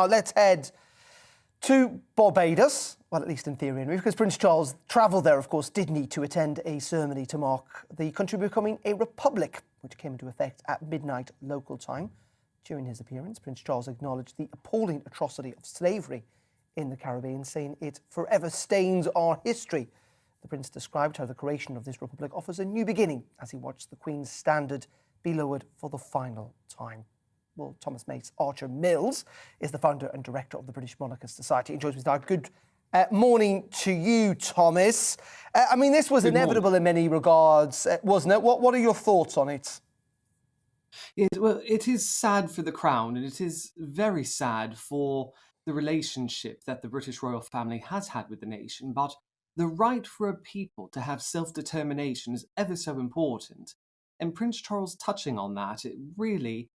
Now let's head to Barbados, well, at least in theory, anyway, because Prince Charles travelled there, of course, did need to attend a ceremony to mark the country becoming a republic, which came into effect at midnight local time. During his appearance, Prince Charles acknowledged the appalling atrocity of slavery in the Caribbean, saying it forever stains our history. The Prince described how the creation of this republic offers a new beginning as he watched the Queen's standard be lowered for the final time. Well, Thomas Mace-Archer-Mills is the founder and director of the British Monarchists Society. And joins me now. Good morning to you, Thomas. I mean, this was inevitable in many regards, wasn't it? What are your thoughts on it? Well, it is sad for the Crown, and it is very sad for the relationship that the British royal family has had with the nation. But the right for a people to have self-determination is ever so important. And Prince Charles touching on that, it really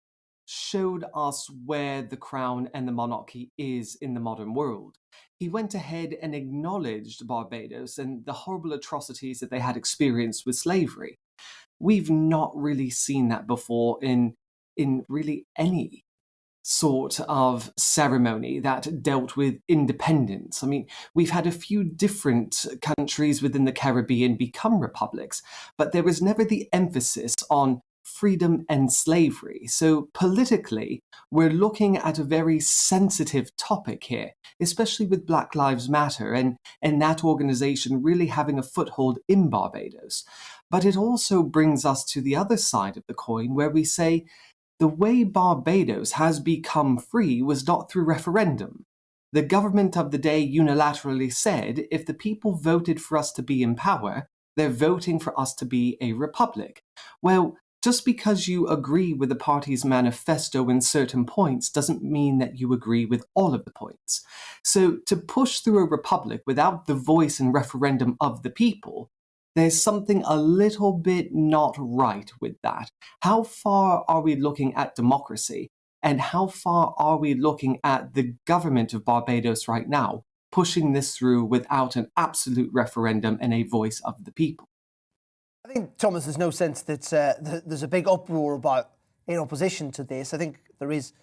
showed us where the Crown and the monarchy is in the modern world. He went ahead and acknowledged Barbados and the horrible atrocities that they had experienced with slavery. We've not really seen that before in really any sort of ceremony that dealt with independence. I mean, we've had a few different countries within the Caribbean become republics, but there was never the emphasis on freedom and slavery. So politically, we're looking at a very sensitive topic here, especially with Black Lives Matter and that organization really having a foothold in Barbados. But it also brings us to the other side of the coin, where we say the way Barbados has become free was not through referendum. The government of the day unilaterally said, if the people voted for us to be in power, they're voting for us to be a republic. Well, just because you agree with the party's manifesto in certain points doesn't mean that you agree with all of the points. So to push through a republic without the voice and referendum of the people, there's something a little bit not right with that. How far are we looking at democracy? And how far are we looking at the government of Barbados right now, pushing this through without an absolute referendum and a voice of the people? I think, Thomas, there's no sense that there's a big uproar about in opposition to this. I think there is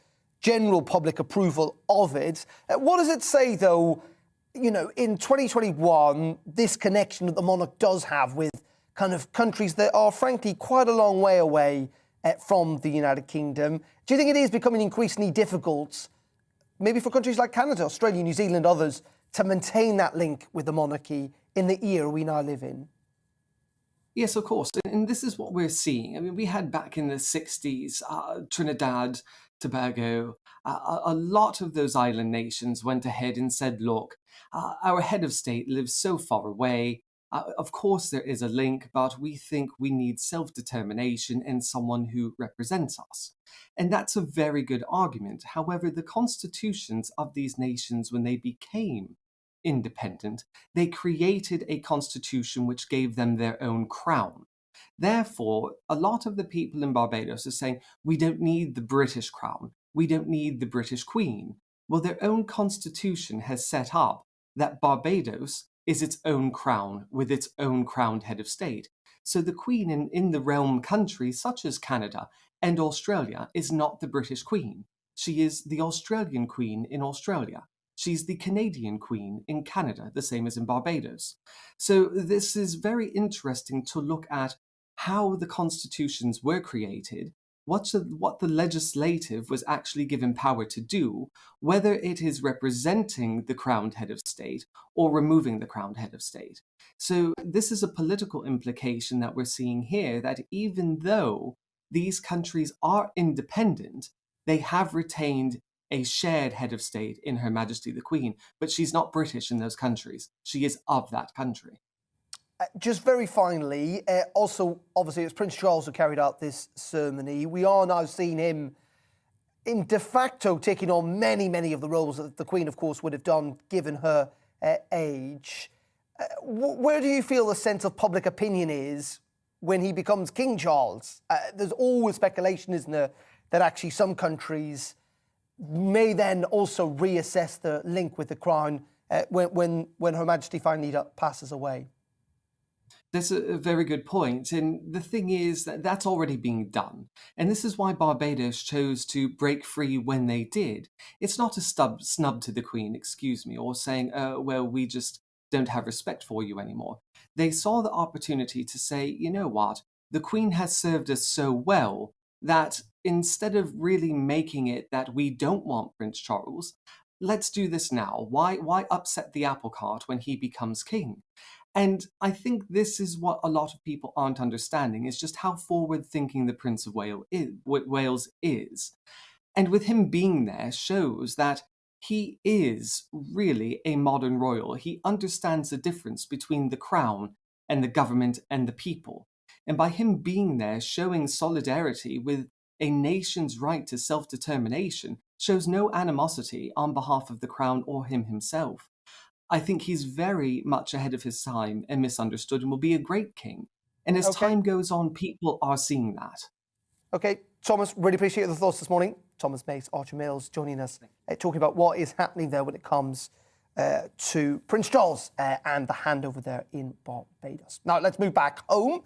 general public approval of it. What does it say, though, you know, in 2021, this connection that the monarch does have with kind of countries that are, frankly, quite a long way away from the United Kingdom? Do you think it is becoming increasingly difficult, maybe for countries like Canada, Australia, New Zealand, others, to maintain that link with the monarchy in the era we now live in? Yes, of course. And this is what we're seeing. I mean, we had back in the 60s, Trinidad, Tobago, a lot of those island nations went ahead and said, look, our head of state lives so far away. Of course, there is a link, but we think we need self-determination and someone who represents us. And that's a very good argument. However, the constitutions of these nations, when they became independent, they created a constitution which gave them their own crown. Therefore, a lot of the people in Barbados are saying, we don't need the British crown, we don't need the British Queen. Well, their own constitution has set up that Barbados is its own crown with its own crowned head of state. So the Queen in the realm countries such as Canada and Australia is not the British Queen. She is the Australian Queen in Australia. She's the Canadian Queen in Canada, the same as in Barbados. So this is very interesting to look at how the constitutions were created, what the legislative was actually given power to do, whether it is representing the crowned head of state or removing the crowned head of state. So this is a political implication that we're seeing here, that even though these countries are independent, they have retained a shared head of state in Her Majesty the Queen, but she's not British in those countries. She is of that country. Just very finally, also, obviously, it's Prince Charles who carried out this ceremony. We are now seeing him in de facto taking on many of the roles that the Queen, of course, would have done given her age. Where do you feel the sense of public opinion is when he becomes King Charles? There's always speculation, isn't there, that actually some countries may then also reassess the link with the Crown when Her Majesty finally passes away. That's a very good point. And the thing is that that's already being done. And this is why Barbados chose to break free when they did. It's not a snub to the Queen, excuse me, or saying, well, we just don't have respect for you anymore. They saw the opportunity to say, you know what, the Queen has served us so well that instead of really making it that we don't want Prince Charles, let's do this now. Why upset the apple cart when he becomes king? And I think this is what a lot of people aren't understanding, is just how forward-thinking the Prince of Wales is. And with him being there shows that he is really a modern royal. He understands the difference between the crown and the government and the people. And by him being there, showing solidarity with a nation's right to self-determination, shows no animosity on behalf of the crown or him himself. I think he's very much ahead of his time and misunderstood and will be a great king. And as Okay. time goes on, people are seeing that. Okay, Thomas, really appreciate the thoughts this morning. Thomas Mace-Archer-Mills joining us, talking about what is happening there when it comes to Prince Charles and the handover there in Barbados. Now, let's move back home